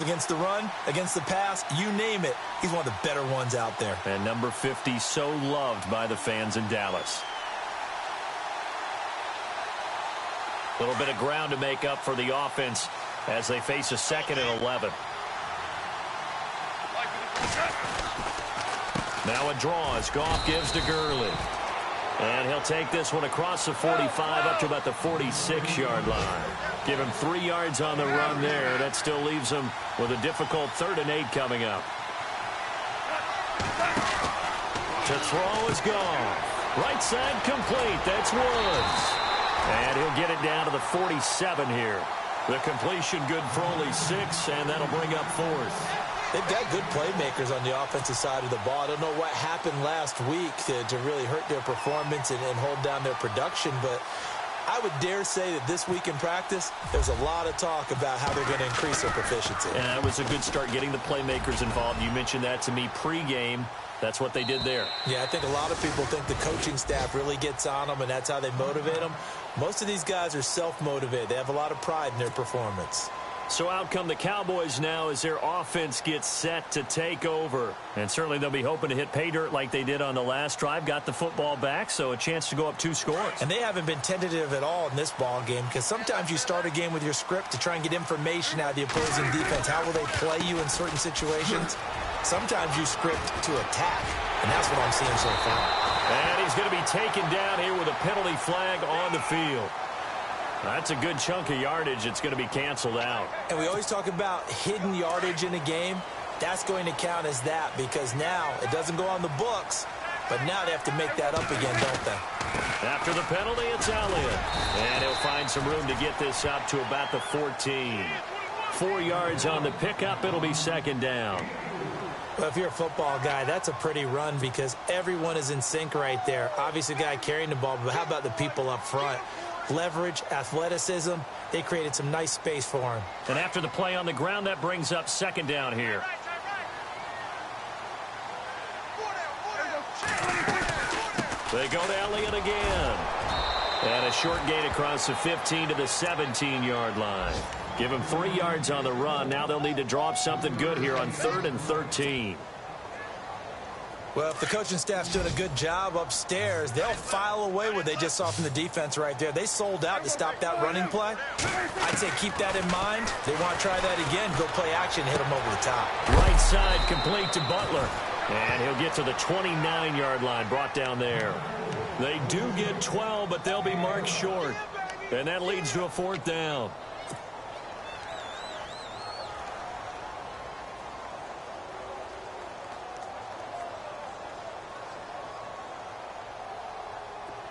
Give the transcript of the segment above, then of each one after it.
against the run, against the pass, you name it. He's one of the better ones out there. And number 50, so loved by the fans in Dallas. A little bit of ground to make up for the offense as they face a 2nd and 11. Now a draw as Goff gives to Gurley. And he'll take this one across the 45 up to about the 46-yard line. Give him 3 yards on the run there. That still leaves him with a difficult 3rd and 8 coming up. To throw is Goff. Right side complete. That's Woods. And he'll get it down to the 47 here. The completion good for only 6, and that'll bring up 4th. They've got good playmakers on the offensive side of the ball. I don't know what happened last week to really hurt their performance and hold down their production, but I would dare say that this week in practice, there's a lot of talk about how they're going to increase their proficiency. And that was a good start getting the playmakers involved. You mentioned that to me pregame. That's what they did there. Yeah, I think a lot of people think the coaching staff really gets on them, and that's how they motivate them. Most of these guys are self-motivated. They have a lot of pride in their performance. So out come the Cowboys now as their offense gets set to take over. And certainly they'll be hoping to hit pay dirt like they did on the last drive. Got the football back, so a chance to go up 2 scores. And they haven't been tentative at all in this ball game, because sometimes you start a game with your script to try and get information out of the opposing defense. How will they play you in certain situations? Sometimes you script to attack, and that's what I'm seeing so far. And he's going to be taken down here with a penalty flag on the field. That's a good chunk of yardage. It's going to be canceled out. And we always talk about hidden yardage in a game. That's going to count as that, because now it doesn't go on the books, but now they have to make that up again, don't they? After the penalty, it's Elliott. And he'll find some room to get this up to about the 14. 4 yards on the pickup. It'll be 2nd down. Well, if you're a football guy, that's a pretty run because everyone is in sync right there. Obviously, the guy carrying the ball, but how about the people up front? Leverage, athleticism, they created some nice space for him. And after the play on the ground, that brings up 2nd down here. They go to Elliott again. And a short gain across the 15 to the 17-yard line. Give him 3 yards on the run. Now they'll need to draw up something good here on 3rd and 13. Well, if the coaching staff's doing a good job upstairs, they'll file away what they just saw from the defense right there. They sold out to stop that running play. I'd say keep that in mind. If they want to try that again, go play action and hit them over the top. Right side complete to Butler. And he'll get to the 29-yard line, brought down there. They do get 12, but they'll be marked short. And that leads to a 4th down.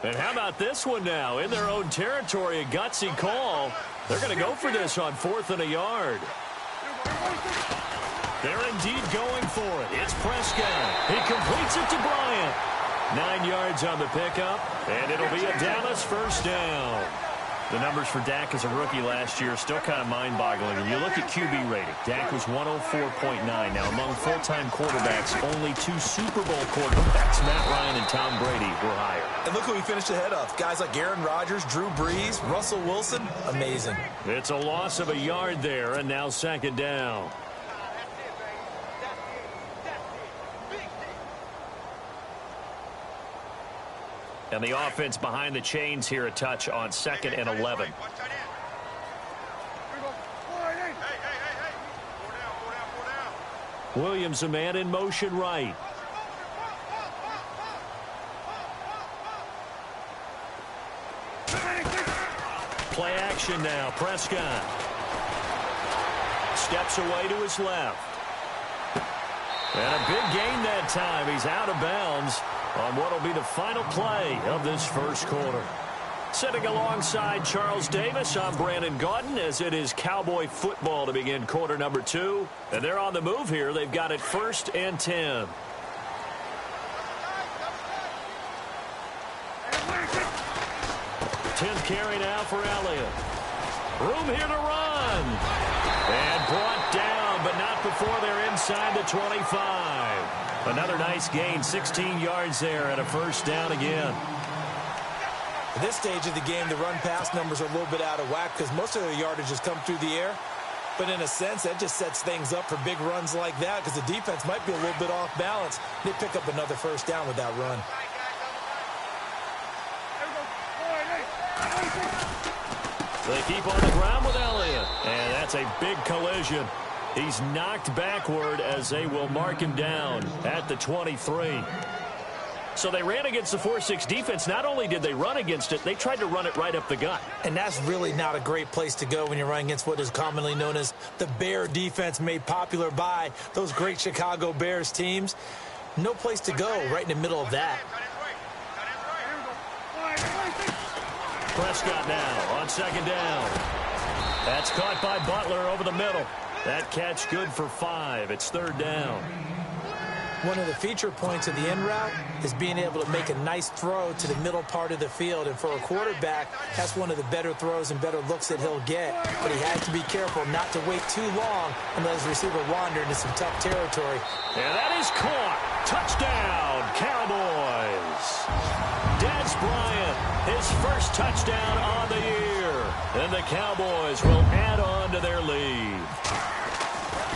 And how about this one now? In their own territory, a gutsy call. They're going to go for this on 4th and a yard. They're indeed going for it. It's Prescott. He completes it to Bryant. 9 yards on the pickup, and it'll be a Dallas 1st down. The numbers for Dak as a rookie last year are still kind of mind-boggling. And you look at QB rating. Dak was 104.9. Now, among full-time quarterbacks, only 2 Super Bowl quarterbacks, Matt Ryan and Tom Brady, were higher. And look who he finished ahead of. Guys like Aaron Rodgers, Drew Brees, Russell Wilson. Amazing. It's a loss of a yard there, and now 2nd down. And the offense behind the chains here a touch on 2nd and 11. Williams, a man in motion right. Play action now. Prescott steps away to his left. And a big gain that time. He's out of bounds on what will be the final play of this 1st quarter. Sitting alongside Charles Davis, I'm Brandon Gaudin, as it is Cowboy football to begin quarter number 2. And they're on the move here. They've got it 1st and 10. Tenth carry now for Elliott. Room here to run. And brought down, but not before they're inside the 25. Another nice gain, 16 yards there, and a 1st down again. At this stage of the game, the run-pass numbers are a little bit out of whack because most of their yardage has come through the air. But in a sense, that just sets things up for big runs like that because the defense might be a little bit off balance. They pick up another first down with that run. They keep on the ground with Elliott, and that's a big collision. He's knocked backward as they will mark him down at the 23. So they ran against the 4-6 defense. Not only did they run against it, they tried to run it right up the gut. And that's really not a great place to go when you're running against what is commonly known as the Bear defense, made popular by those great Chicago Bears teams. No place to go right in the middle of that. Prescott now on second down. That's caught by Butler over the middle. That catch good for 5. It's third down. One of the feature points of the in route is being able to make a nice throw to the middle part of the field. And for a quarterback, that's one of the better throws and better looks that he'll get. But he has to be careful not to wait too long and let his receiver wander into some tough territory. And that is caught. Touchdown, Cowboys. Dez Bryant, his first touchdown on the year. And the Cowboys will add on to their lead.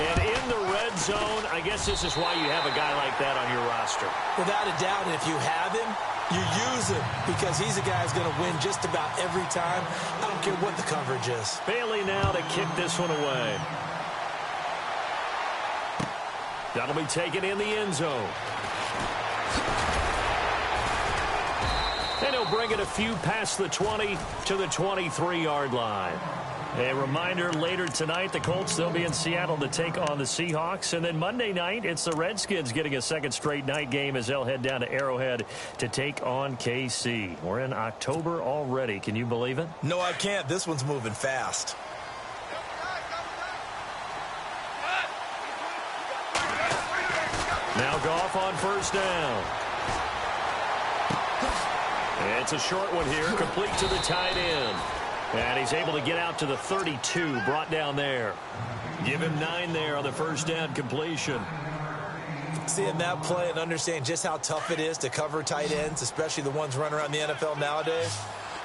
And in the red zone, I guess this is why you have a guy like that on your roster. Without a doubt, and if you have him, you use him because he's a guy who's going to win just about every time. I don't care what the coverage is. Bailey now to kick this one away. That'll be taken in the end zone. And he'll bring it a few past the 20 to the 23-yard line. A reminder, later tonight, the Colts, they'll be in Seattle to take on the Seahawks. And then Monday night, it's the Redskins getting a second straight night game as they'll head down to Arrowhead to take on KC. We're in October already. Can you believe it? No, I can't. This one's moving fast. Now Goff on first down. It's a short one here, complete to the tight end. And he's able to get out to the 32, brought down there. Give him 9 there on the first down completion. Seeing that play and understanding just how tough it is to cover tight ends, especially the ones running around the NFL nowadays,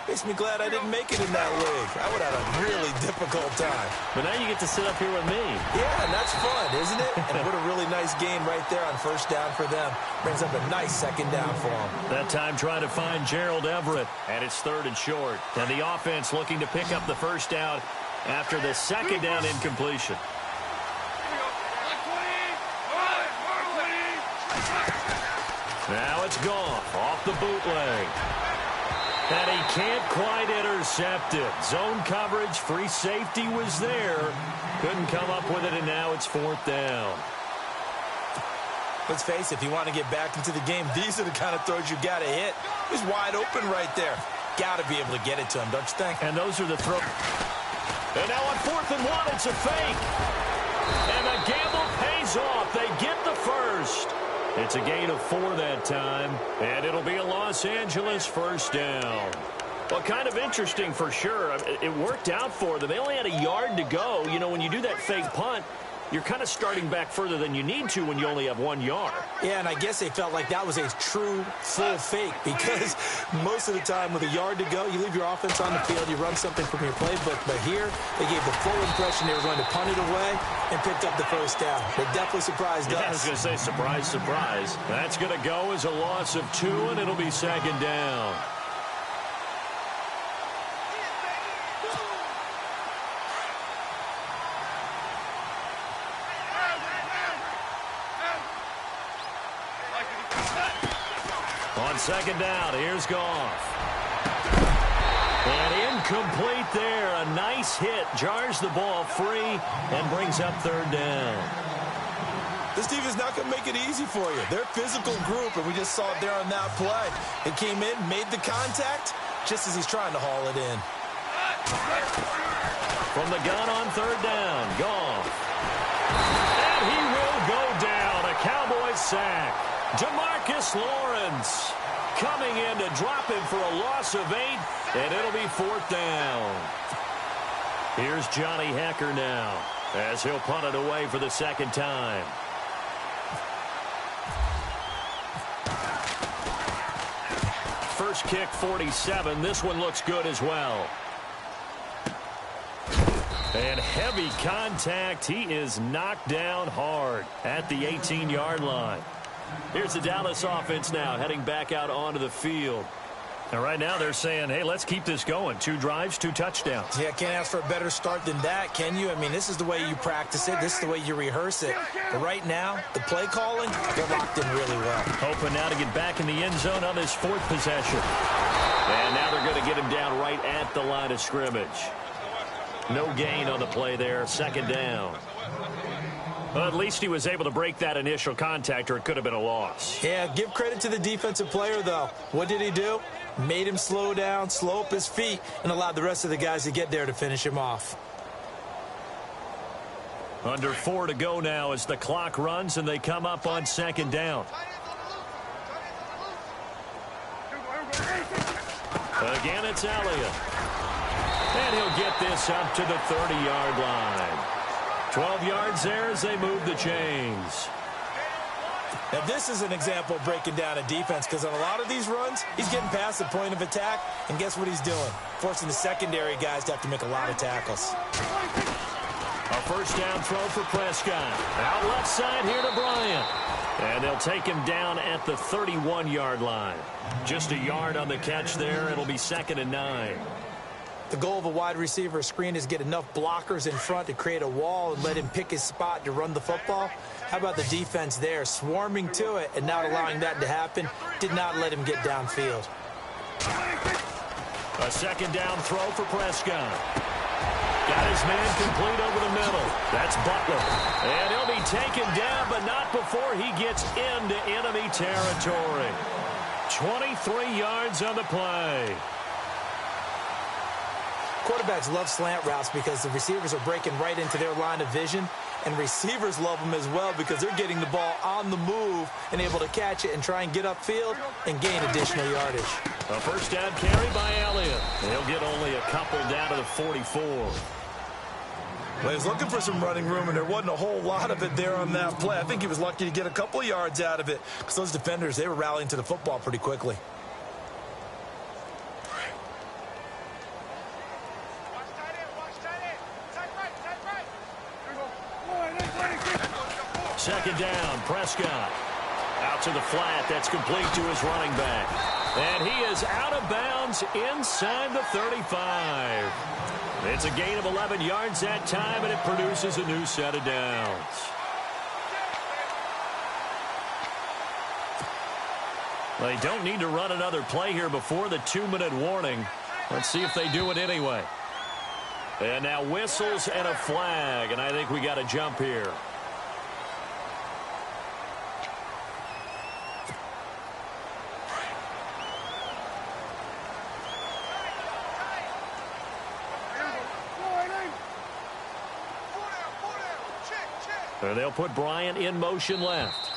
makes me glad I didn't make it in that league. I would have had a really difficult time. But now you get to sit up here with me. Yeah, and that's fun, isn't it? And what a really nice gain right there on first down for them. Brings up a nice second down for them. That time trying to find Gerald Everett. And it's third and short. And the offense looking to pick up the first down after the second down incompletion. Now it's Goff off the bootleg. And he can't quite intercept it. Zone coverage, free safety was there. Couldn't come up with it, and now it's fourth down. Let's face it, if you want to get back into the game, these are the kind of throws you got to hit. He's wide open right there. Got to be able to get it to him, don't you think? And those are the throws. And now on 4th and 1, it's a fake. And the gamble pays off. They get the first. It's a gain of 4 that time, and it'll be a Los Angeles first down. Well, kind of interesting for sure. It worked out for them. They only had a yard to go. You know, when you do that fake punt, you're kind of starting back further than you need to when you only have 1 yard. Yeah, and I guess they felt like that was a true full fake because most of the time with a yard to go, you leave your offense on the field, you run something from your playbook. But here, they gave the full impression they were going to punt it away and picked up the first down. They definitely surprised us. I was going to say surprise, surprise. That's going to go as a loss of 2, and it'll be second down. On second down, here's Goff. And incomplete there. A nice hit. Jars the ball free and brings up third down. This team is not going to make it easy for you. They're a physical group, and we just saw it there on that play. It came in, made the contact, just as he's trying to haul it in. From the gun on third down, Goff. And he will go down. A Cowboys sack. DeMarcus Lawrence coming in to drop him for a loss of 8, and it'll be fourth down. Here's Johnny Hecker now as he'll punt it away for the second time. First kick, 47. This one looks good as well. And heavy contact. He is knocked down hard at the 18-yard line. Here's the Dallas offense now heading back out onto the field. And right now they're saying, hey, let's keep this going. 2 drives, 2 touchdowns. Yeah, can't ask for a better start than that, can you? I mean, this is the way you practice it. This is the way you rehearse it. But right now, the play calling, they're locked in really well. Hoping now to get back in the end zone on this 4th possession. And now they're going to get him down right at the line of scrimmage. No gain on the play there. 2nd down. Well, at least he was able to break that initial contact, or it could have been a loss. Yeah, give credit to the defensive player, though. What did he do? Made him slow down, slow up his feet, and allowed the rest of the guys to get there to finish him off. Under 4 to go now as the clock runs, and they come up on 2nd down. Again, it's Elliott. And he'll get this up to the 30-yard line. 12 yards there as they move the chains. Now, this is an example of breaking down a defense, because on a lot of these runs, he's getting past the point of attack, and guess what he's doing? Forcing the secondary guys to have to make a lot of tackles. A 1st down throw for Prescott. Out left side here to Bryant. And they'll take him down at the 31-yard line. Just a yard on the catch there. It'll be 2nd and 9. The goal of a wide receiver screen is get enough blockers in front to create a wall and let him pick his spot to run the football. How about the defense there, swarming to it and not allowing that to happen? Did not let him get downfield. A 2nd down throw for Prescott. Got his man complete over the middle. That's Butler. And he'll be taken down, but not before he gets into enemy territory. 23 yards on the play. Quarterbacks love slant routes because the receivers are breaking right into their line of vision, and receivers love them as well because they're getting the ball on the move and able to catch it and try and get upfield and gain additional yardage. A 1st down carry by Elliott. He'll get only a couple down to the 44. Well, he was looking for some running room, and there wasn't a whole lot of it there on that play. I think he was lucky to get a couple of yards out of it because those defenders, they were rallying to the football pretty quickly. Second down, Prescott. Out to the flat. That's complete to his running back. And he is out of bounds inside the 35. It's a gain of 11 yards that time, and it produces a new set of downs. They don't need to run another play here before the 2-minute warning. Let's see if they do it anyway. And now whistles and a flag, and I think we got a jump here. And they'll put Bryant in motion left.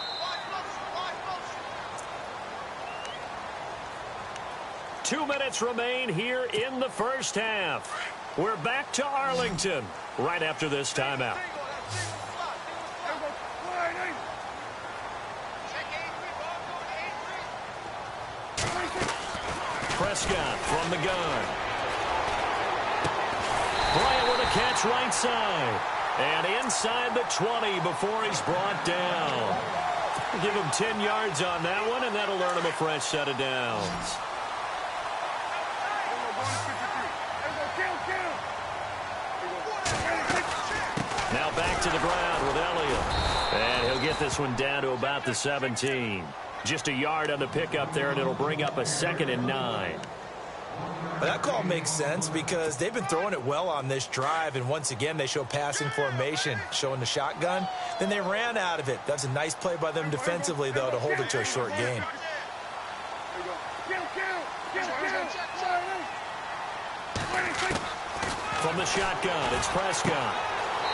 Two minutes remain here in the first half. We're back to Arlington right after this timeout. Prescott from the gun. Bryant with a catch right side. And inside the 20 before he's brought down. Give him 10 yards on that one, and that'll earn him a fresh set of downs. Now back to the ground with Elliott. And he'll get this one down to about the 17. Just a yard on the pickup there, and it'll bring up a 2nd and 9. Well, that call makes sense because they've been throwing it well on this drive, and once again they show passing formation, showing the shotgun. Then they ran out of it. That's a nice play by them defensively, though, to hold it to a short gain. From the shotgun, it's Prescott.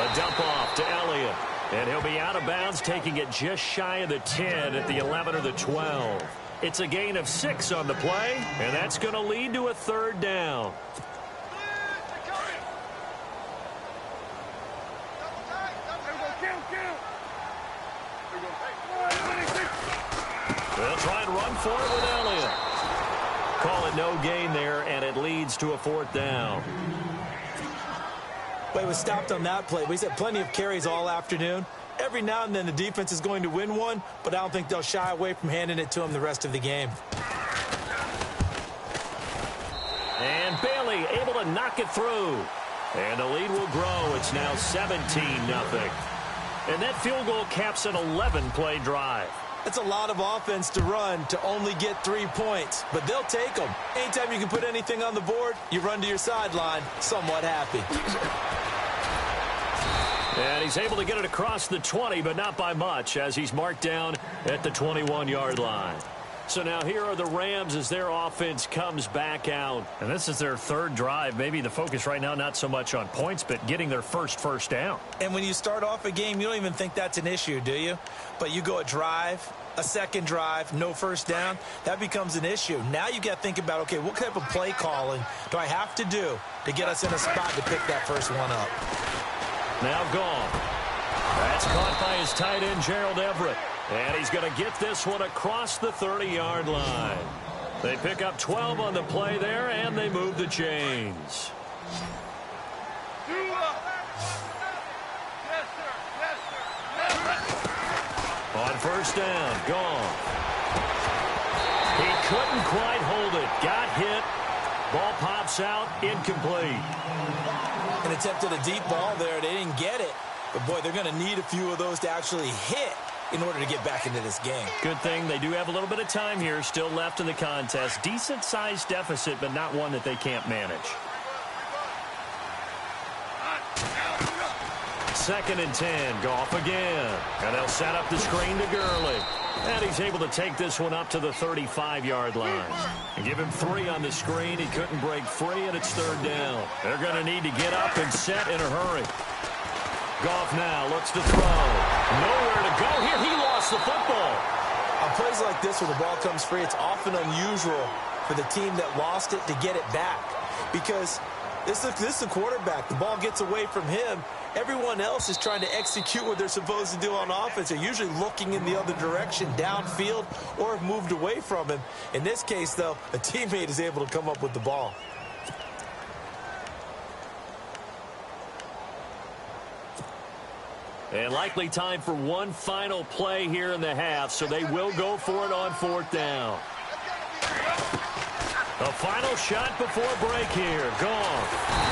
A dump off to Elliott. And he'll be out of bounds, taking it just shy of the 10 at the 11 or the 12. It's a gain of 6 on the play, and that's going to lead to a 3rd down. They'll try and run for it with Elliott. Call it no gain there, and it leads to a 4th down. Well, he was stopped on that play. He's had plenty of carries all afternoon. Every now and then the defense is going to win one, but I don't think they'll shy away from handing it to him the rest of the game. And Bailey able to knock it through. And the lead will grow. It's now 17-0. And that field goal caps an 11-play drive. It's a lot of offense to run to only get 3 points, but they'll take them. Anytime you can put anything on the board, you run to your sideline somewhat happy. And he's able to get it across the 20, but not by much, as he's marked down at the 21-yard line. So now here are the Rams as their offense comes back out. And this is their third drive. Maybe the focus right now not so much on points, but getting their first down. And when you start off a game, you don't even think that's an issue, do you? But you go a drive, a second drive, no first down, that becomes an issue. Now you got to think about, okay, what type of play calling do I have to do to get us in a spot to pick that first one up? Now gone. That's caught by his tight end, Gerald Everett. And he's going to get this one across the 30-yard line. They pick up 12 on the play there, and they move the chains. On first down, gone. He couldn't quite hold it. Got hit. Ball pops out, incomplete. And attempted a deep ball there. They didn't get it. But, boy, they're going to need a few of those to actually hit in order to get back into this game. Good thing they do have a little bit of time here still left in the contest. Decent-sized deficit, but not one that they can't manage. 2nd and 10. Goff again. And they'll set up the screen to Gurley. And he's able to take this one up to the 35-yard line. And give him 3 on the screen. He couldn't break free, and it's 3rd down. They're going to need to get up and set in a hurry. Goff now looks to throw. Nowhere to go here. He lost the football. On plays like this where the ball comes free, it's often unusual for the team that lost it to get it back. Because this is the quarterback. The ball gets away from him. Everyone else is trying to execute what they're supposed to do on offense. They're usually looking in the other direction, downfield, or have moved away from him. In this case, though, a teammate is able to come up with the ball. And likely time for one final play here in the half, so they will go for it on 4th down. A final shot before break here. Gone.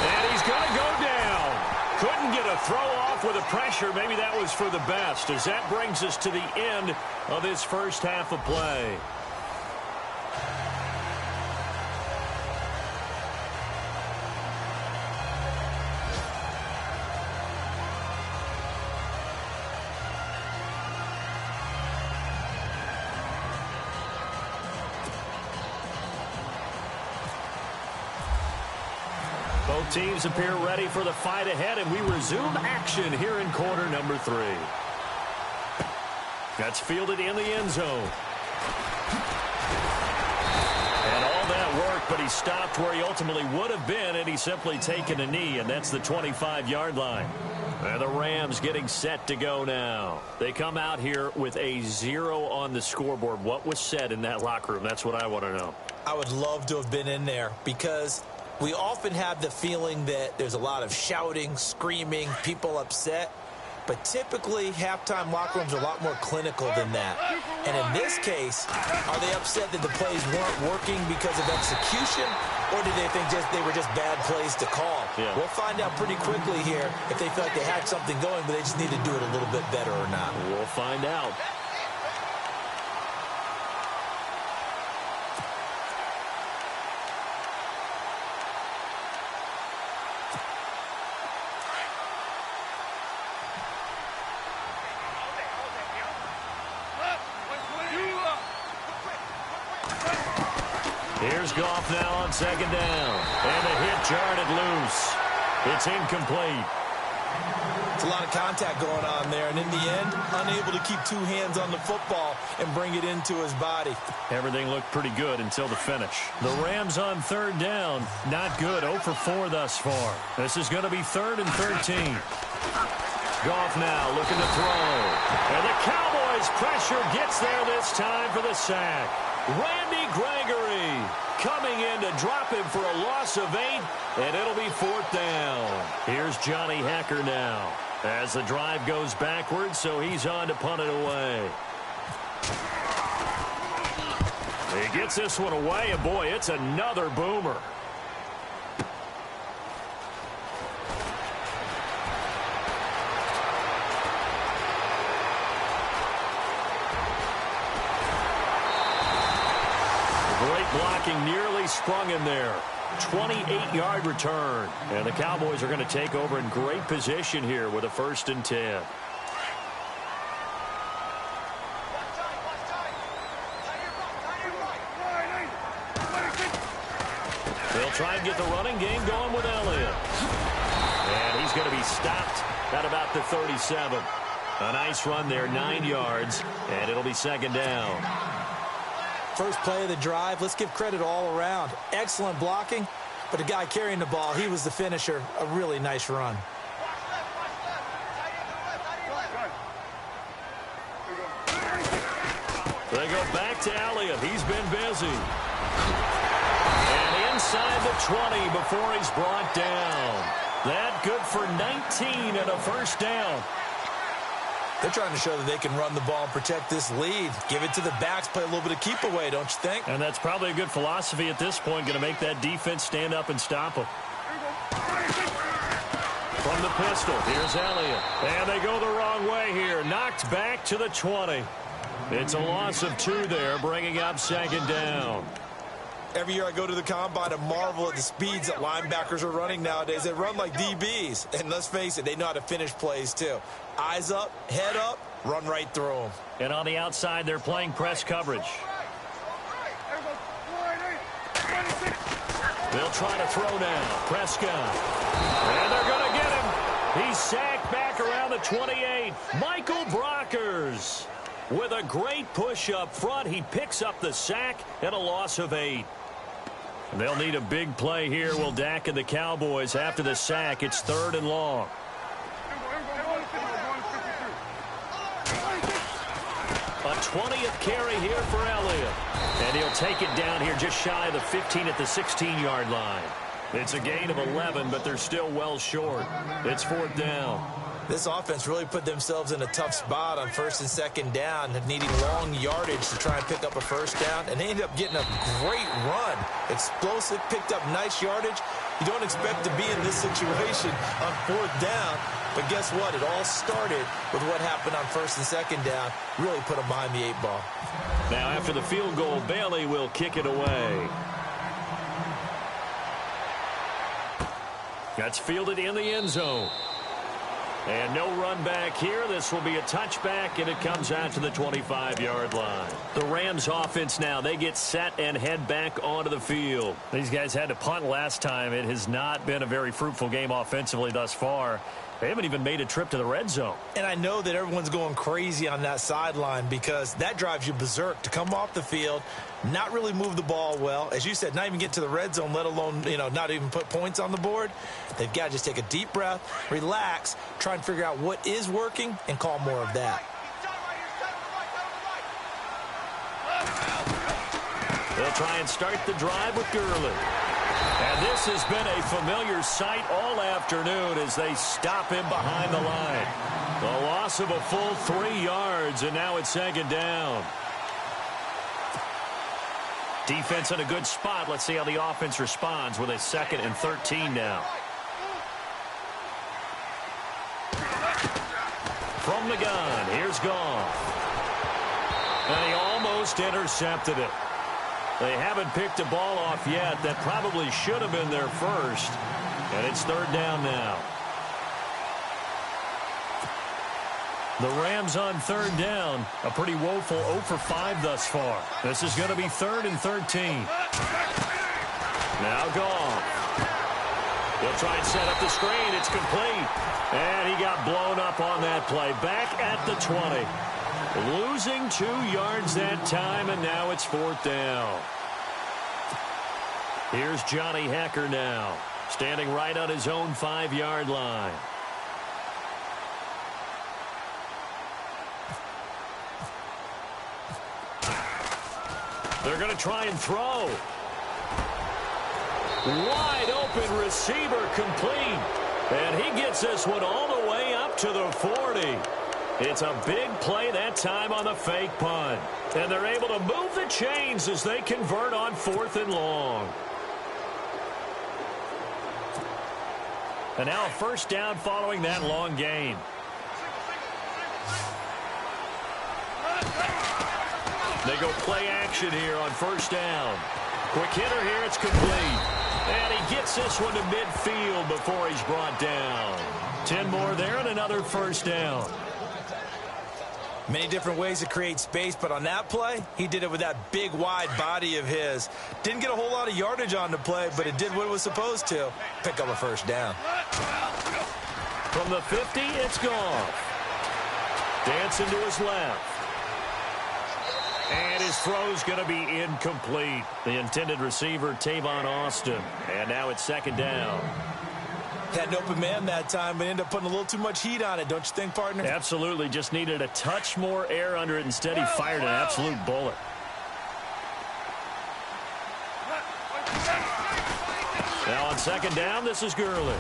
And he's going to go down. Couldn't get a throw off with the pressure. Maybe that was for the best, as that brings us to the end of this first half of play. Both teams appear ready for the fight ahead, and we resume action here in quarter number 3. That's fielded in the end zone. And all that work, but he stopped where he ultimately would have been, and he's simply taken a knee, and that's the 25-yard line. And the Rams getting set to go now. They come out here with a 0 on the scoreboard. What was said in that locker room? That's what I want to know. I would love to have been in there, because we often have the feeling that there's a lot of shouting, screaming, people upset. But typically, halftime locker rooms are a lot more clinical than that. And in this case, are they upset that the plays weren't working because of execution? Or do they think they were just bad plays to call? Yeah. We'll find out pretty quickly here if they feel like they had something going, but they just need to do it a little bit better or not. We'll find out. Here's Goff now on 2nd down. And the hit jarred it loose. It's incomplete. It's a lot of contact going on there, and in the end, unable to keep 2 hands on the football and bring it into his body. Everything looked pretty good until the finish. The Rams on 3rd down. Not good. 0 for 4 thus far. This is going to be 3rd and 13. Goff now looking to throw. And the Cowboys' pressure gets there this time for the sack. Randy Gregory coming in to drop him for a loss of 8, and it'll be 4th down. Here's Johnny Hecker now as the drive goes backwards, so he's on to punt it away. He gets this one away, and boy, it's another boomer. Great blocking, nearly sprung him there. 28-yard return. And the Cowboys are going to take over in great position here with a 1st and 10. They'll try and get the running game going with Elliott. And he's going to be stopped at about the 37. A nice run there, 9 yards, and it'll be 2nd down. First play of the drive, let's give credit all around. Excellent blocking, but the guy carrying the ball, he was the finisher. A really nice run. They go back to Elliott. He's been busy. And inside the 20 before he's brought down. That good for 19 and a 1st down. They're trying to show that they can run the ball and protect this lead. Give it to the backs, play a little bit of keep away, don't you think? And that's probably a good philosophy at this point, going to make that defense stand up and stop them. From the pistol, here's Elliott. And they go the wrong way here. Knocked back to the 20. It's a loss of 2 there, bringing up 2nd down. Every year I go to the combine and marvel at the speeds that linebackers are running nowadays. They run like DBs. And let's face it, they know how to finish plays too. Eyes up, head up, run right through them. And on the outside, they're playing press coverage. They'll try to throw now. Prescott. And they're going to get him. He's sacked back around the 28. Michael Brockers with a great push up front. He picks up the sack and a loss of 8. They'll need a big play here, will Dak and the Cowboys. After the sack, it's 3rd and long. A 20th carry here for Elliott. And he'll take it down here just shy of the 15 at the 16-yard line. It's a gain of 11, but they're still well short. It's 4th down. This offense really put themselves in a tough spot on 1st and 2nd down, needing long yardage to try and pick up a 1st down, and they ended up getting a great run. Explosive, picked up nice yardage. You don't expect to be in this situation on 4th down, but guess what? It all started with what happened on 1st and 2nd down. Really put them behind the 8 ball. Now after the field goal, Bailey will kick it away. That's fielded in the end zone. And no run back here. This will be a touchback, and it comes out to the 25-yard line. The Rams offense now, they get set and head back onto the field. These guys had to punt last time. It has not been a very fruitful game offensively thus far. They haven't even made a trip to the red zone. And I know that everyone's going crazy on that sideline because that drives you berserk to come off the field, not really move the ball well. As you said, not even get to the red zone, let alone, not even put points on the board. They've got to just take a deep breath, relax, try and figure out what is working, and call more of that. They'll try and start the drive with Gurley. And this has been a familiar sight all afternoon as they stop him behind the line. The loss of a full 3 yards, and now it's 2nd down. Defense in a good spot. Let's see how the offense responds with a 2nd and 13 now. From the gun, here's Goff. And he almost intercepted it. They haven't picked a ball off yet. That probably should have been their first. And it's 3rd down now. The Rams on 3rd down. A pretty woeful 0 for 5 thus far. This is going to be 3rd and 13. Now Goff. He'll try and set up the screen. It's complete. And he got blown up on that play. Back at the 20. Losing 2 yards that time, and now it's 4th down. Here's Johnny Hecker now, standing right on his own 5-yard line. They're going to try and throw. Wide open receiver complete. And he gets this one all the way up to the 40. It's a big play that time on the fake punt. And they're able to move the chains as they convert on 4th and long. And now a first down following that long gain. They go play action here on first down. Quick hitter here, it's complete. And he gets this one to midfield before he's brought down. 10 more there and another first down. Many different ways to create space, but on that play, he did it with that big, wide body of his. Didn't get a whole lot of yardage on the play, but it did what it was supposed to. Pick up a first down. From the 50, it's gone. Dancing to his left. And his throw's going to be incomplete. The intended receiver, Tavon Austin. And now it's second down. Had an open man that time, but ended up putting a little too much heat on it, don't you think, partner? Absolutely. Just needed a touch more air under it. Instead, he fired an absolute bullet. Now on second down, this is Gurley.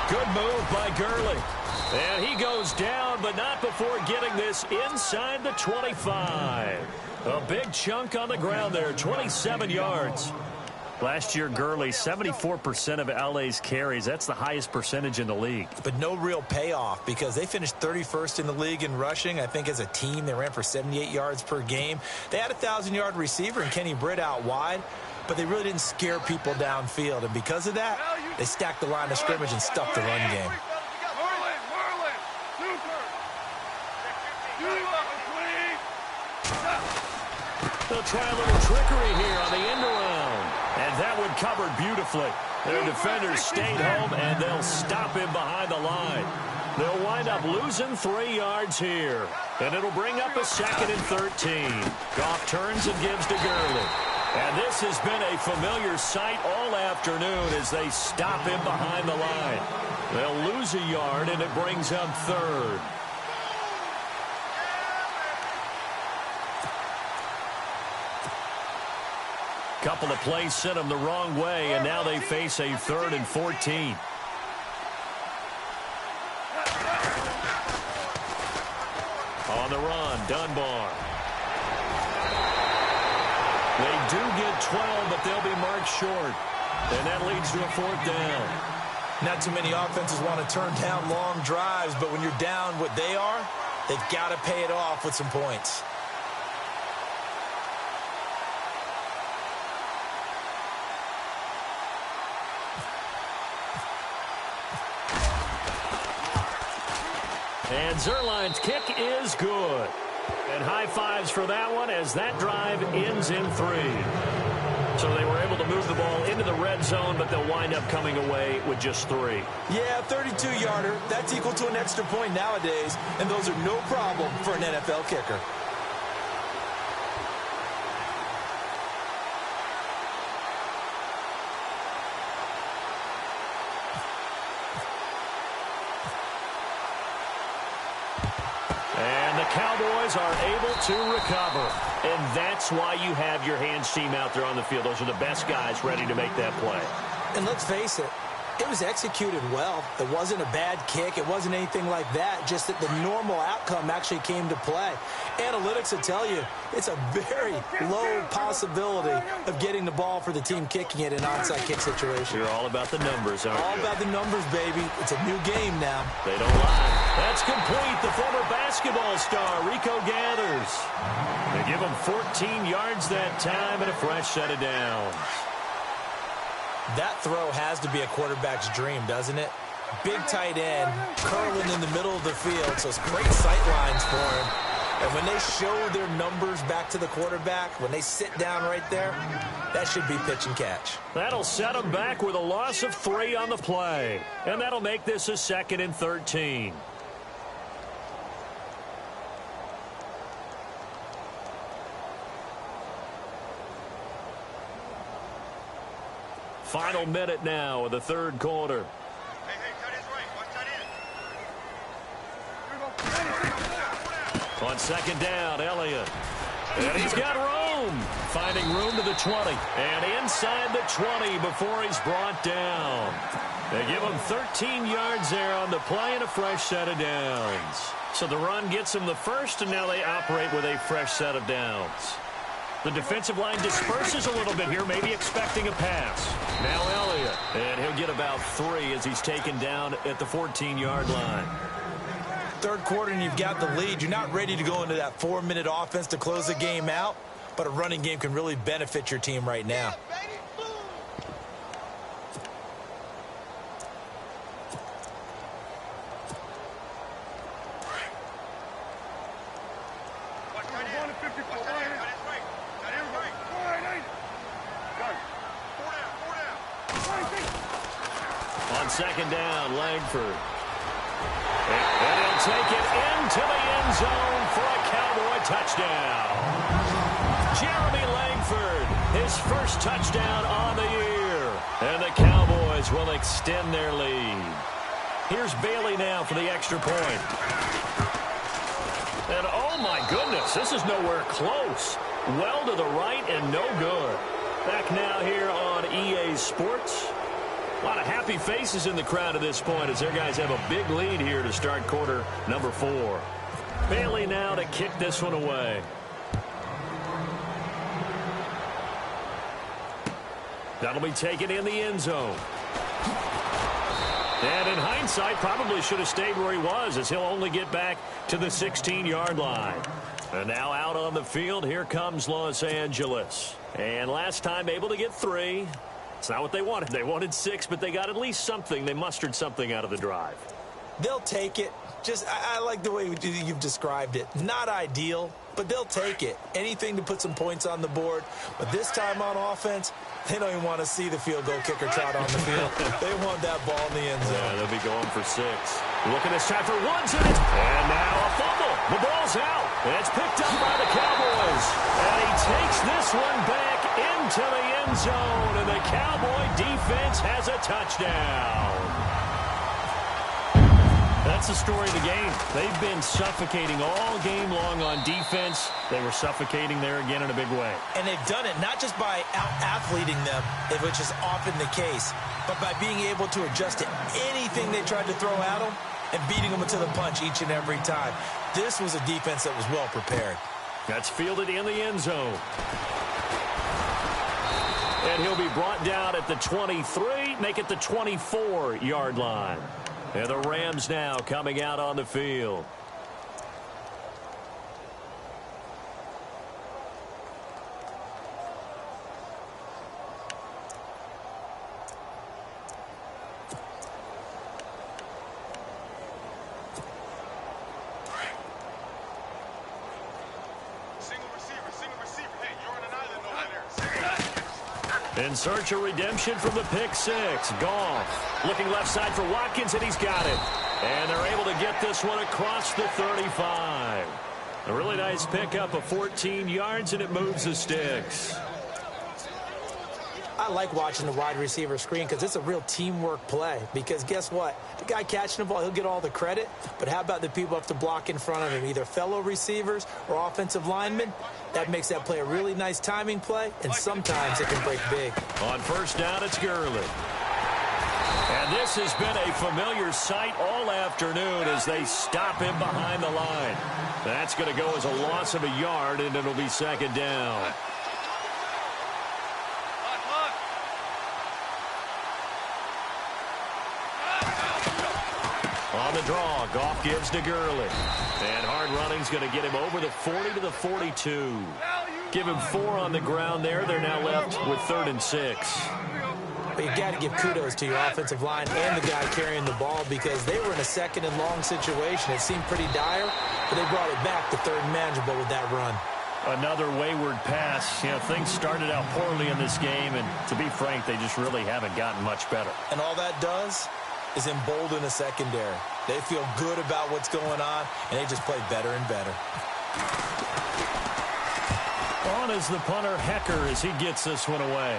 Good move by Gurley. And he goes down, but not before getting this inside the 25. A big chunk on the ground there, 27 yards. Last year, Gurley, 74% of LA's carries. That's the highest percentage in the league. But no real payoff because they finished 31st in the league in rushing. I think as a team, they ran for 78 yards per game. They had a 1,000-yard receiver in Kenny Britt out wide, but they really didn't scare people downfield. And because of that, they stacked the line of scrimmage and stuffed the run game. They'll try a little trickery here on the end around. And that one covered beautifully. Their defenders stayed home, and they'll stop him behind the line. They'll wind up losing 3 yards here. And it'll bring up a 2nd and 13. Goff turns and gives to Gurley. And this has been a familiar sight all afternoon as they stop him behind the line. They'll lose a yard, and it brings up 3rd. Couple of plays sent them the wrong way, and now they face a 3rd and 14. On the run, Dunbar. They do get 12, but they'll be marked short. And that leads to a 4th down. Not too many offenses want to turn down long drives, but when you're down what they are, they've got to pay it off with some points. And Zerline's kick is good. And high fives for that one as that drive ends in 3. So they were able to move the ball into the red zone, but they'll wind up coming away with just 3. Yeah, 32-yarder. That's equal to an extra point nowadays, and those are no problem for an NFL kicker. Cowboys are able to recover. And that's why you have your hands team out there on the field. Those are the best guys ready to make that play. And let's face it, it was executed well. It wasn't a bad kick. It wasn't anything like that. Just that the normal outcome actually came to play. Analytics will tell you it's a very low possibility of getting the ball for the team kicking it in an onside kick situation. You're all about the numbers, aren't you? All about the numbers, baby. It's a new game now. They don't lie. That's complete. The former basketball star, Rico Gathers. They give him 14 yards that time and a fresh set of downs. That throw has to be a quarterback's dream, doesn't it? Big tight end, curling in the middle of the field, so it's great sight lines for him. And when they show their numbers back to the quarterback, when they sit down right there, that should be pitch and catch. That'll set them back with a loss of 3 on the play. And that'll make this a 2nd and 13. Final minute now of the 3rd quarter. On 2nd down, Elliott. And he's got room. Finding room to the 20. And inside the 20 before he's brought down. They give him 13 yards there on the play and a fresh set of downs. So the run gets him the first, and now they operate with a fresh set of downs. The defensive line disperses a little bit here, maybe expecting a pass. Now Elliott. And he'll get about 3 as he's taken down at the 14-yard line. Third quarter and you've got the lead. You're not ready to go into that 4-minute offense to close the game out, but a running game can really benefit your team right now. Second down, Langford. And he'll take it into the end zone for a Cowboy touchdown. Jeremy Langford, his first touchdown on the year. And the Cowboys will extend their lead. Here's Bailey now for the extra point. And oh my goodness, this is nowhere close. Well to the right and no good. Back now here on EA Sports. A lot of happy faces in the crowd at this point as their guys have a big lead here to start quarter number 4. Bailey now to kick this one away. That'll be taken in the end zone. And in hindsight, probably should have stayed where he was as he'll only get back to the 16-yard line. And now out on the field, here comes Los Angeles. And last time able to get 3. It's not what they wanted. They wanted 6, but they got at least something. They mustered something out of the drive. They'll take it. I like the way you've described it. Not ideal, but they'll take it. Anything to put some points on the board. But this time on offense, they don't even want to see the field goal kicker trot on the field. They want that ball in the end zone. Yeah, they'll be going for 6. Looking this time for Woods, and now a fumble. The ball's out. It's picked up by the Cowboys. And he takes this one back into the end zone, and the Cowboy defense has a touchdown. That's the story of the game. They've been suffocating all game long on defense. They were suffocating there again in a big way. And they've done it not just by out-athleting them, which is often the case, but by being able to adjust to anything they tried to throw at them and beating them to the punch each and every time. This was a defense that was well prepared. That's fielded in the end zone. And he'll be brought down at the 23, make it the 24-yard line. And the Rams now coming out on the field. In search of redemption from the pick 6. Goff looking left side for Watkins, and he's got it. And they're able to get this one across the 35. A really nice pickup of 14 yards, and it moves the sticks. I like watching the wide receiver screen because it's a real teamwork play. Because guess what? The guy catching the ball, he'll get all the credit. But how about the people who have to block in front of him, either fellow receivers or offensive linemen? That makes that play a really nice timing play, and sometimes it can break big. On first down, it's Gurley. And this has been a familiar sight all afternoon as they stop him behind the line. That's going to go as a loss of a yard, and it'll be second down. On the draw, Goff gives to Gurley. And hard running's going to get him over the 40 to the 42. Give him 4 on the ground there. They're now left with 3rd and 6. But you got to give kudos to your offensive line and the guy carrying the ball because they were in a second and long situation. It seemed pretty dire, but they brought it back to 3rd and manageable with that run. Another wayward pass. You know, things started out poorly in this game, and to be frank, they just really haven't gotten much better. And all that does is embolden the secondary. They feel good about what's going on, and they just play better and better. On is the punter, Hecker, as he gets this one away.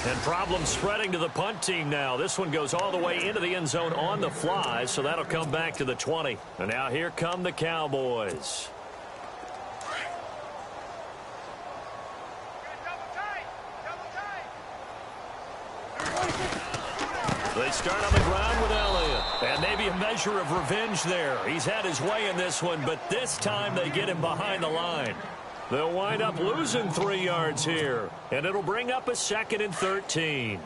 And problems spreading to the punt team now. This one goes all the way into the end zone on the fly, so that'll come back to the 20. And now here come the Cowboys. They start on the ground with Elliott. And maybe a measure of revenge there. He's had his way in this one, but this time they get him behind the line. They'll wind up losing 3 yards here. And it'll bring up a 2nd and 13.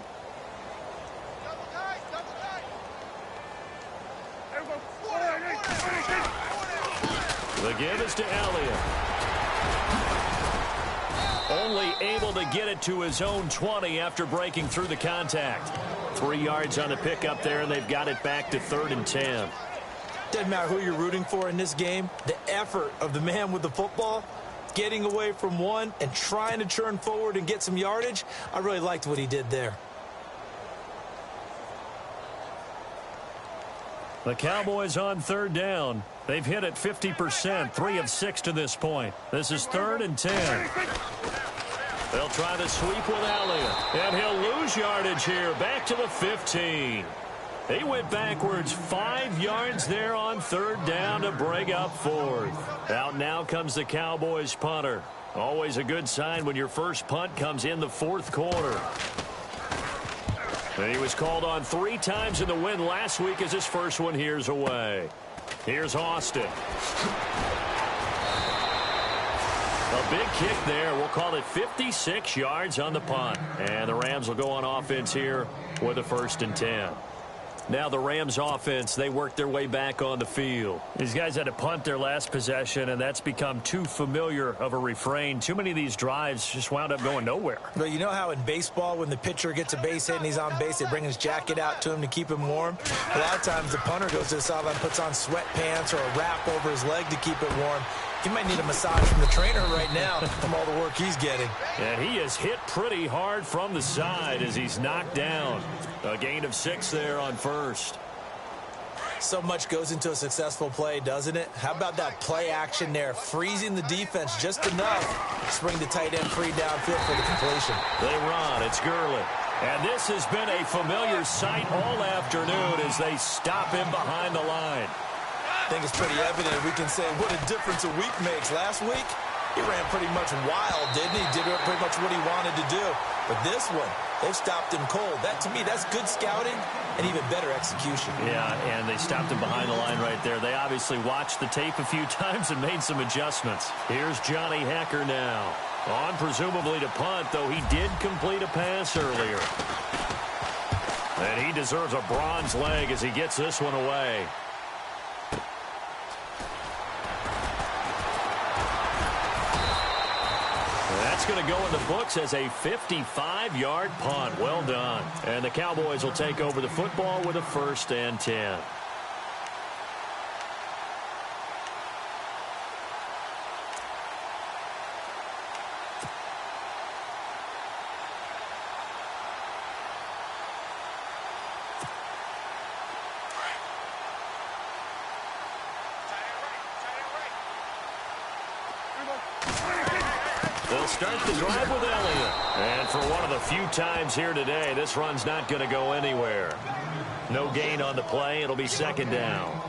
The give is to Elliott. Only able to get it to his own 20 after breaking through the contact. 3 yards on the pickup there, and they've got it back to 3rd and 10. Doesn't matter who you're rooting for in this game. The effort of the man with the football, getting away from one and trying to churn forward and get some yardage, I really liked what he did there. The Cowboys on 3rd down. They've hit it 50%, 3 of 6 to this point. This is 3rd and 10. They'll try the sweep with Elliott, and he'll lose yardage here, back to the 15. He went backwards 5 yards there on 3rd down to bring up 4th. Out now comes the Cowboys punter. Always a good sign when your first punt comes in the 4th quarter. And he was called on 3 times in the win last week as his first one here's away. Here's Austin. A big kick there. We'll call it 56 yards on the punt. And the Rams will go on offense here with a 1st and 10. Now the Rams offense, they work their way back on the field. These guys had to punt their last possession, and that's become too familiar of a refrain. Too many of these drives just wound up going nowhere. Well, you know how in baseball when the pitcher gets a base hit and he's on base, they bring his jacket out to him to keep him warm? A lot of times the punter goes to the sideline, puts on sweatpants or a wrap over his leg to keep it warm. He might need a massage from the trainer right now from all the work he's getting. And he is hit pretty hard from the side as he's knocked down. A gain of 6 there on 1st. So much goes into a successful play, doesn't it? How about that play action there, freezing the defense just enough to spring the tight end free downfield for the completion. They run. It's Gurley. And this has been a familiar sight all afternoon as they stop him behind the line. I think it's pretty evident. We can say what a difference a week makes. Last week, he ran pretty much wild, didn't he? Did pretty much what he wanted to do. But this one, they've stopped him cold. That, to me, that's good scouting and even better execution. Yeah, and they stopped him behind the line right there. They obviously watched the tape a few times and made some adjustments. Here's Johnny Hecker now. On presumably to punt, though he did complete a pass earlier. And he deserves a bronze leg as he gets this one away. That's going to go in the books as a 55-yard punt. Well done. And the Cowboys will take over the football with a 1st and 10. They'll start the drive with Elliott. And for one of the few times here today, this run's not going to go anywhere. No gain on the play. It'll be 2nd down.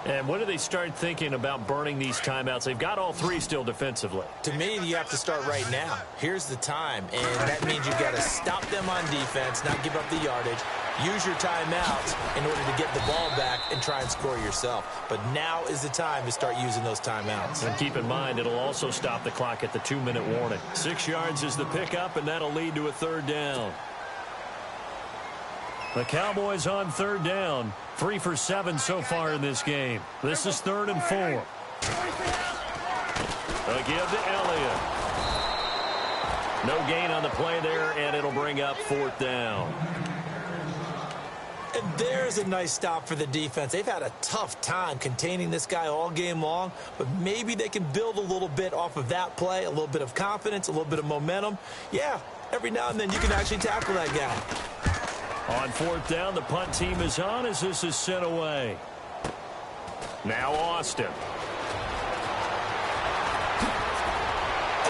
And when do they start thinking about burning these timeouts? They've got all 3 still defensively. To me, you have to start right now. Here's the time, and that means you've got to stop them on defense, not give up the yardage, use your timeouts in order to get the ball back and try and score yourself. But now is the time to start using those timeouts. And keep in mind, it'll also stop the clock at the 2-minute warning. 6 yards is the pickup, and that'll lead to a 3rd down. The Cowboys on 3rd down. 3 for 7 so far in this game. This is 3rd and 4. A give to Elliott. No gain on the play there, and it'll bring up 4th down. And there's a nice stop for the defense. They've had a tough time containing this guy all game long, but maybe they can build a little bit off of that play, a little bit of confidence, a little bit of momentum. Yeah, every now and then you can actually tackle that guy. On 4th down, the punt team is on as this is sent away. Now Austin.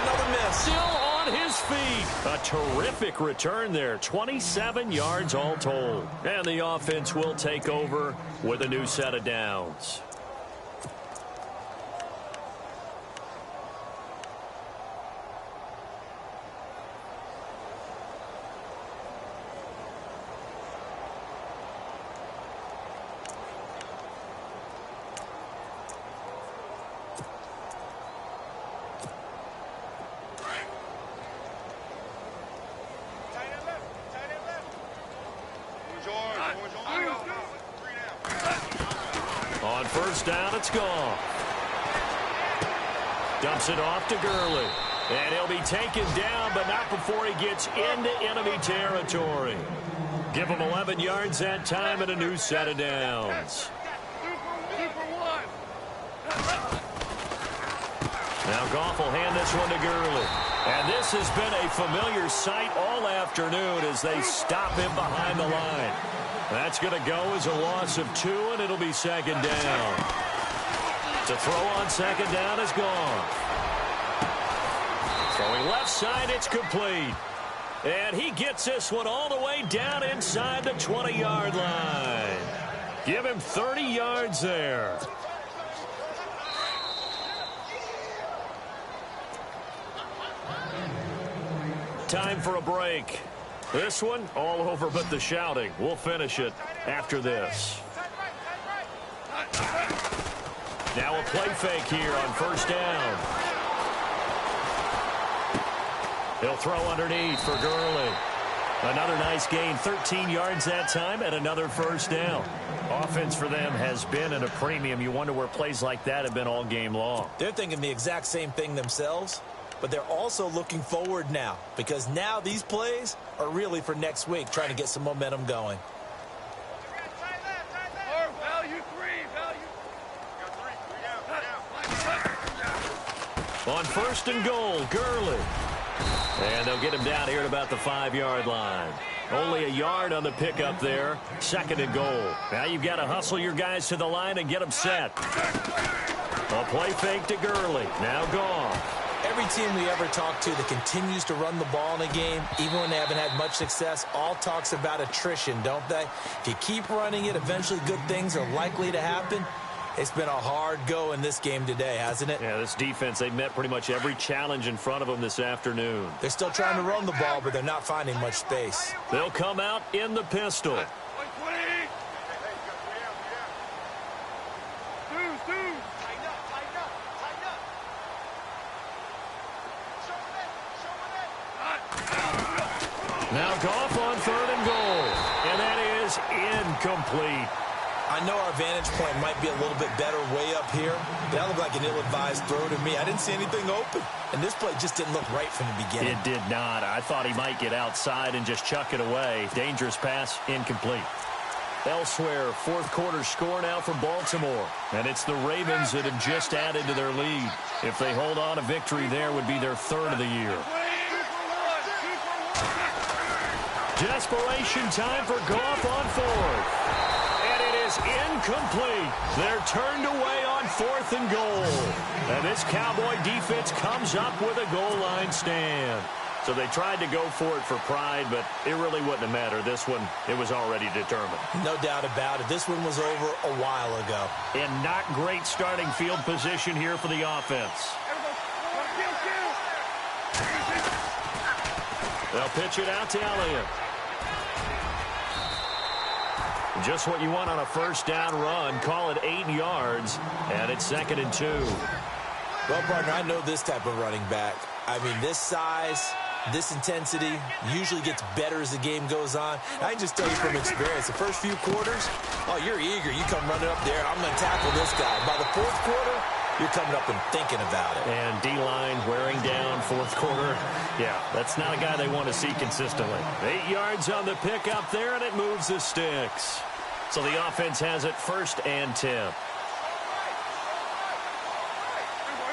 Another miss. Still on his feet. A terrific return there. 27 yards all told. And the offense will take over with a new set of downs. On first down, it's gone. Dumps it off to Gurley. And he'll be taken down, but not before he gets into enemy territory. Give him 11 yards that time and a new set of downs. Now Goff will hand this one to Gurley. And this has been a familiar sight all afternoon as they stop him behind the line. That's going to go as a loss of 2, and it'll be second down. To throw on second down is gone. Throwing left side, it's complete. And he gets this one all the way down inside the 20-yard line. Give him 30 yards there. Time for a break. This one, all over but the shouting. We'll finish it after this. Now a play fake here on first down. He'll throw underneath for Gurley. Another nice gain, 13 yards that time, and another first down. Offense for them has been at a premium. You wonder where plays like that have been all game long. They're thinking the exact same thing themselves, but they're also looking forward now because now these plays are really for next week, trying to get some momentum going. On first and goal, Gurley. And they'll get him down here at about the 5-yard line. Only a yard on the pickup there. Second and goal. Now you've got to hustle your guys to the line and get them set. A play fake to Gurley. Now gone. Every team we ever talk to that continues to run the ball in a game, even when they haven't had much success, all talks about attrition, don't they? If you keep running it, eventually good things are likely to happen. It's been a hard go in this game today, hasn't it? Yeah, this defense, they met pretty much every challenge in front of them this afternoon. They're still trying to run the ball, but they're not finding much space. They'll come out in the pistol. Now Goff on third and goal. And that is incomplete. I know our vantage point might be a little bit better way up here, but that looked like an ill-advised throw to me. I didn't see anything open, and this play just didn't look right from the beginning. It did not. I thought he might get outside and just chuck it away. Dangerous pass, incomplete. Elsewhere, fourth quarter score now for Baltimore, and it's the Ravens that have just added to their lead. If they hold on, a victory there would be their third of the year. Desperation time for Goff on fourth. Incomplete. They're turned away on fourth and goal. And this Cowboy defense comes up with a goal line stand. So they tried to go for it for pride, but it really wouldn't have mattered. This one, it was already determined. No doubt about it. This one was over a while ago. And not great starting field position here for the offense. They'll pitch it out to Elliott. Just what you want on a first down run. Call it 8 yards, and it's second and 2. Well, partner, I know this type of running back. I mean, this size, this intensity usually gets better as the game goes on. I can just tell you from experience, the first few quarters, oh, you're eager. You come running up there, I'm going to tackle this guy. By the fourth quarter, you're coming up and thinking about it. And D-line wearing down fourth quarter. Yeah, that's not a guy they want to see consistently. 8 yards on the pickup there, and it moves the sticks. So the offense has it first and 10.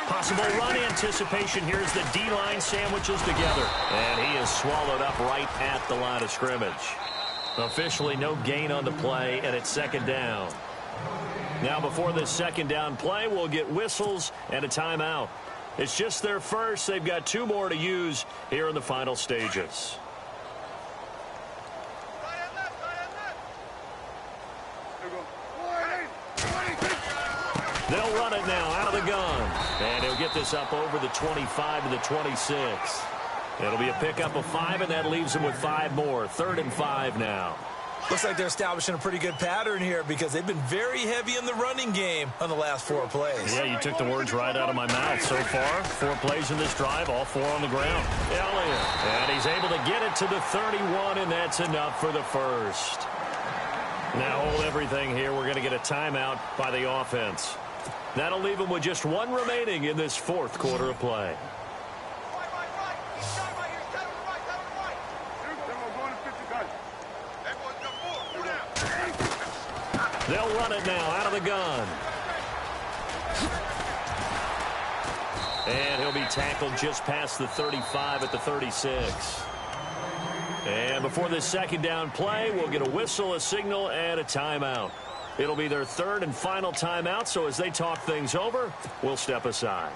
Possible run anticipation. Here's the D-line sandwiches together. And he is swallowed up right at the line of scrimmage. Officially no gain on the play, and it's second down. Now before this second down play, we'll get whistles and a timeout. It's just their first. They've got 2 more to use here in the final stages. They'll run it now out of the gun. And he'll get this up over the 25 to the 26. It'll be a pickup of 5, and that leaves them with 5 more. 3rd and 5 now. Looks like they're establishing a pretty good pattern here because they've been very heavy in the running game on the last 4 plays. Yeah, you took the words right out of my mouth. So far, 4 plays in this drive, all 4 on the ground. Elliott, and he's able to get it to the 31, and that's enough for the first. Now hold everything here. We're going to get a timeout by the offense. That'll leave them with just one remaining in this fourth quarter of play. They'll run it now out of the gun. And he'll be tackled just past the 35 at the 36. And before this second down play, we'll get a whistle, a signal, and a timeout. It'll be their third and final timeout, so as they talk things over, we'll step aside.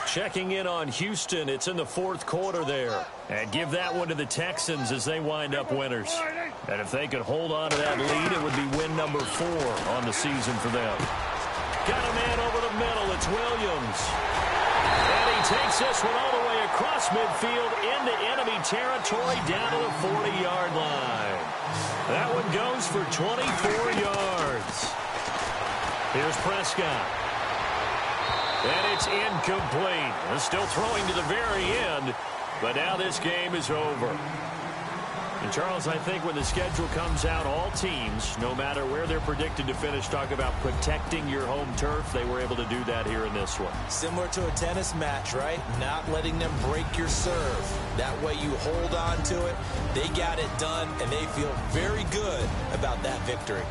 Checking in on Houston, it's in the fourth quarter there. And give that one to the Texans as they wind up winners. And if they could hold on to that lead, it would be win number 4 on the season for them. Got a man over the middle, it's Williams. And he takes this one all the way across midfield into enemy territory down to the 40-yard line. That one goes for 24 yards. Here's Prescott. And it's incomplete. They're still throwing to the very end, but now this game is over. And Charles, I think when the schedule comes out, all teams, no matter where they're predicted to finish, talk about protecting your home turf. They were able to do that here in this one. Similar to a tennis match, right? Not letting them break your serve. That way you hold on to it. They got it done, and they feel very good about that victory.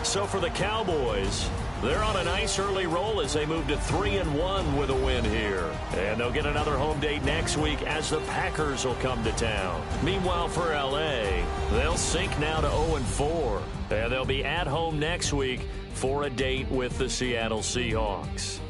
So for the Cowboys, they're on a nice early roll as they move to 3-1 with a win here. And they'll get another home date next week as the Packers will come to town. Meanwhile, for L.A., they'll sink now to 0-4. And they'll be at home next week for a date with the Seattle Seahawks.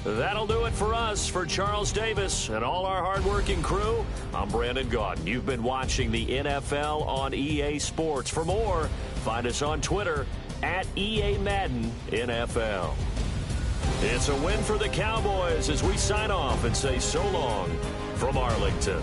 That'll do it for us. For Charles Davis and all our hardworking crew, I'm Brandon Gaudin. You've been watching the NFL on EA Sports. For more, find us on Twitter at EA Madden NFL. It's a win for the Cowboys as we sign off and say so long from Arlington.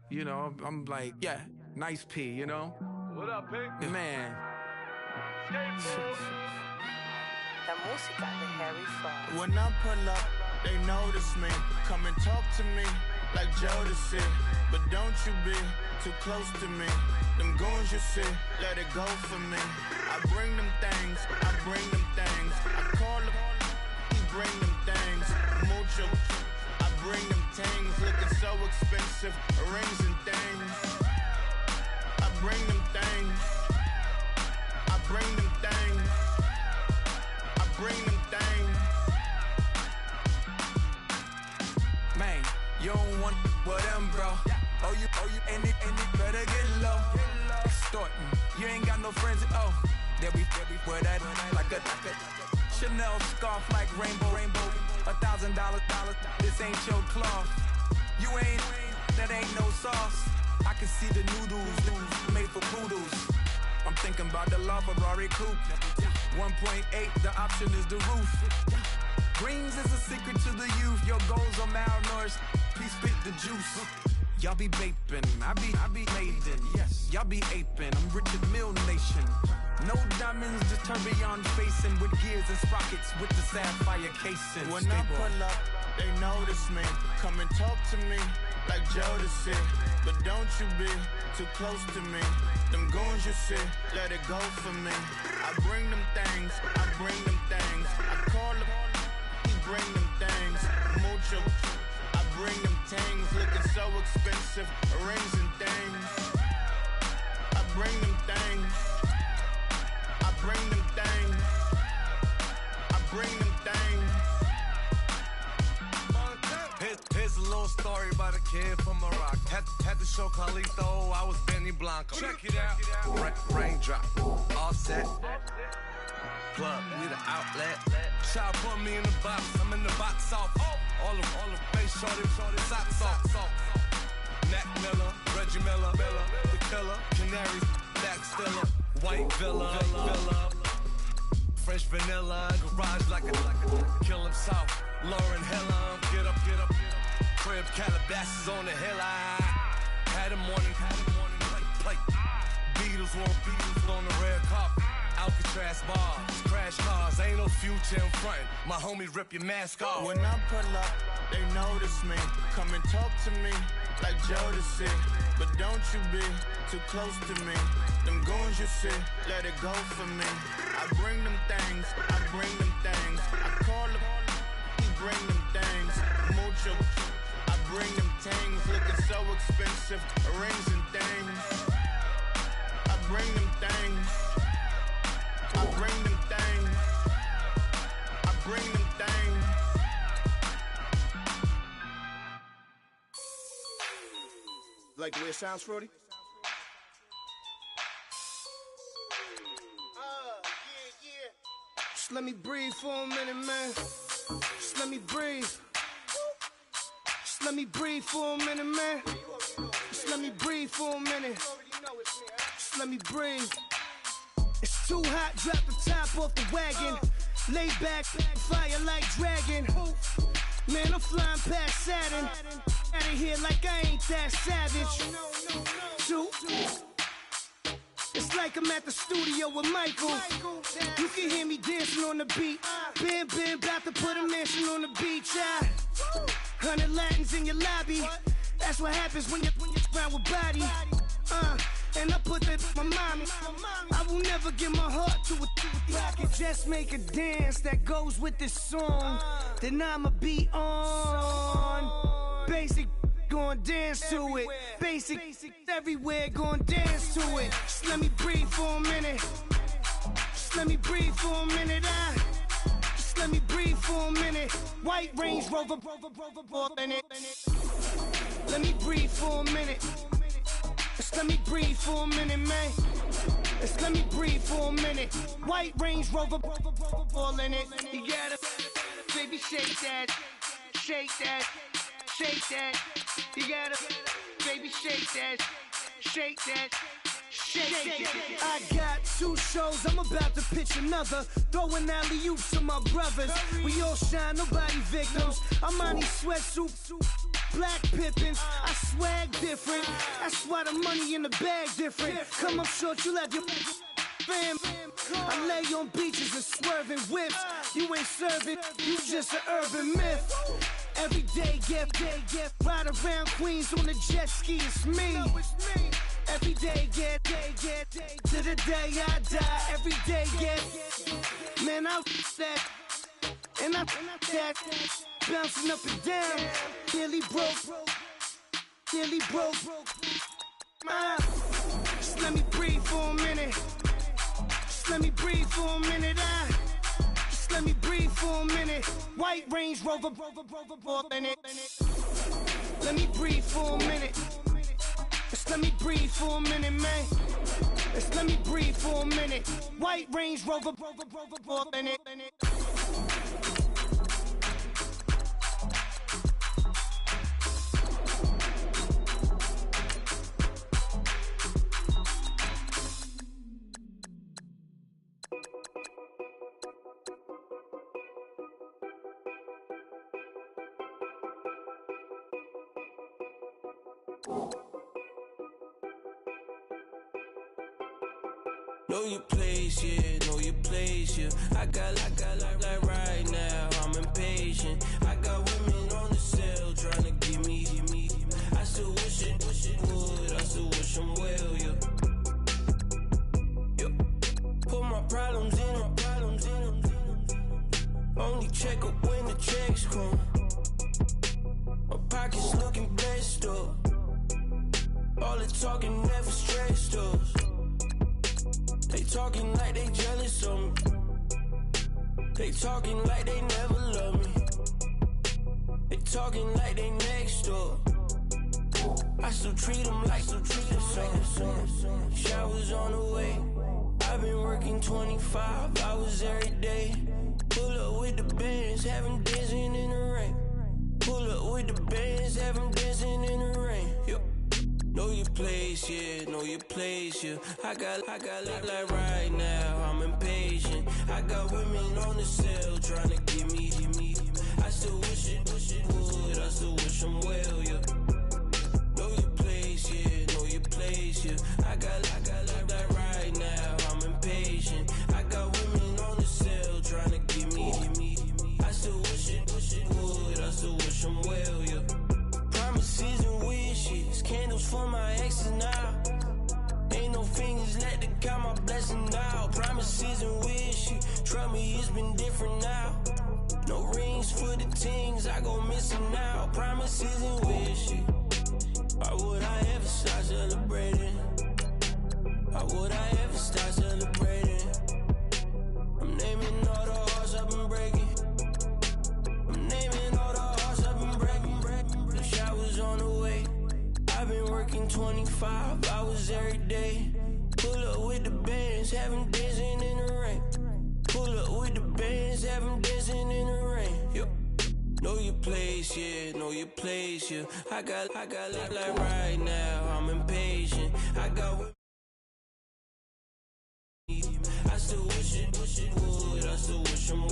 You know, I'm like, yeah, nice P, you know? What up, Pink? Man. When I pull up, they notice me. Come and talk to me like Jodeci. But don't you be too close to me. Them goons you see, let it go for me. I bring them things, I bring them things. I call them, he bring them things. Mucho, I bring them things. Looking so expensive, rings and things. I bring them things. I bring them things. I bring them things. Man, you don't want with them, bro. Oh, you, and it better get low. Extorting, you ain't got no friends. Oh, they'll be for that like a Chanel scarf like rainbow. $1,000, this ain't your cloth. You ain't, that ain't no sauce. I can see the noodles made for poodles. I'm thinking about the LaFerrari coupe. 1.8, the option is the roof. Greens is a secret to the youth. Your goals are malnourished. Please spit the juice. Y'all be vaping, I be maiden. Yes, y'all be aping. I'm Richard Mill Nation. No diamonds, just tourbillon facing with gears and sprockets with the sapphire casing. When I pull up, they notice me. Come and talk to me like Jodeci. But don't you be too close to me. Them goons you see, let it go for me. I bring them things, I bring them things. I call them, he bring them things. Mucho, I bring them things. Looking so expensive, rings and things. I bring them things. I bring them things. I bring them things. Here's a little story about a kid from Morocco. Had to show Carlito I was Benny Blanco. Check it out. Raindrop, all set. Plug, we the outlet. Child put me in the box, I'm in the box off. All the face shorty, socks off. Mac Miller, Reggie Miller, the killer, Canaries, Black Stiller, White Villa, French vanilla, garage like a kill him south. Lauren Hill, get up. Crib Calabasas on the hill. I had a morning plate. Beatles on the red carpet. Alcatraz bars, crash cars, ain't no future in front. My homie rip your mask off. When I pull up, they notice me. Come and talk to me like Jodeci. But don't you be too close to me. Them goons you see, let it go for me. I bring them things, I bring them things. I call them, he bring them things. Mucho, I bring them things. Looking so expensive, rings and things. I bring them things. I bring them things. I bring them things. Like the way it sounds, Frody? Yeah. Just let me breathe for a minute, man. Just let me breathe. Just let me breathe for a minute, man. Just let me breathe for a minute. Just let me breathe. It's too hot, drop the top off the wagon. Lay back, fire like dragon. Man, I'm flying past Saturn. Out of here like I ain't that savage. Shoot. It's like I'm at the studio with Michael. You can hear me dancing on the beat. Bam, about to put a mansion on the beach. 100 Latins in your lobby. That's what happens when you're around with body. And I put that in my mommy. I will never give my heart to a I can just make a dance that goes with this song. Then I'ma be on. Basic, gon' dance to it. Basic, everywhere, gon' dance to it. Just let me breathe for a minute. Just let me breathe for a minute. Just let me breathe for a minute. White Range Rover, in it. Let me breathe for a minute. Just let me breathe for a minute, man. Just let me breathe for a minute. White Range Rover, all in it. You gotta, baby, shake that, shake that, shake that. You gotta, baby, shake that, shake that. Shake. I got 2 shows, I'm about to pitch another. Throwing alley-oops to my brothers. We all shine, nobody victims. I'm on these sweatsuits, black pippins. I swag different. That's why the money in the bag different. Come up short, you let your fam. I lay on beaches and swerving whips. You ain't serving, you just an urban myth. Every day get ride around Queens on a jet ski, it's me. Every day get to the day I die. Every day get, man, I that, and I that, bouncing up and down, nearly broke. Just let me breathe for a minute. Just let me breathe for a minute. Just let me breathe for a minute. White Range Rover, in it. Let me breathe for a minute. Just let me breathe for a minute, man. Just let me breathe for a minute. White Range Rover, in it. Know your place, yeah, know your place, yeah. I got like right now, I'm impatient. I got women on the cell trying to give me. I still wish it would, I still wish I'm well, yeah. Put my problems in. Only check up when the checks come. My pockets looking blessed up. All the talking never stressed us. They talking like they jealous of me. They talking like they never love me. They talking like they next door. I still treat them like some. Showers on the way. I've been working 25 hours every day. Pull up with the bands, have them dancing in the rain. Pull up with the bands, have them dancing in the rain. Yo. Know your place, yeah, know your place, yeah. I got like right now, I'm impatient. I got women on the cell trying to give me. I still wish it would, I still wish I'm well, yeah. Know your place, yeah, know your place, yeah. I got like right now, I'm impatient. I got women on the cell trying to give me. I still wish it would, I still wish I'm well, yeah. Promises and wishes, candles for my exes now. Ain't no fingers left to count my blessing now. Promises and wishes, trust me, it's been different now. No rings for the things I go missing now. Promises and wishes. Why would I ever start celebrating? Why would I ever start celebrating? I'm naming all the hearts I've been breaking. I'm naming all the hearts I've been breaking. The showers on the way. I've been working 25 hours every day. Pull up with the bands, have them dancing in the rain. Pull up with the bands, have them dancing in the rain. Yo. Know your place, yeah, know your place, yeah. I got like right now, I'm impatient. I got. I still wish it would, I still wish I'm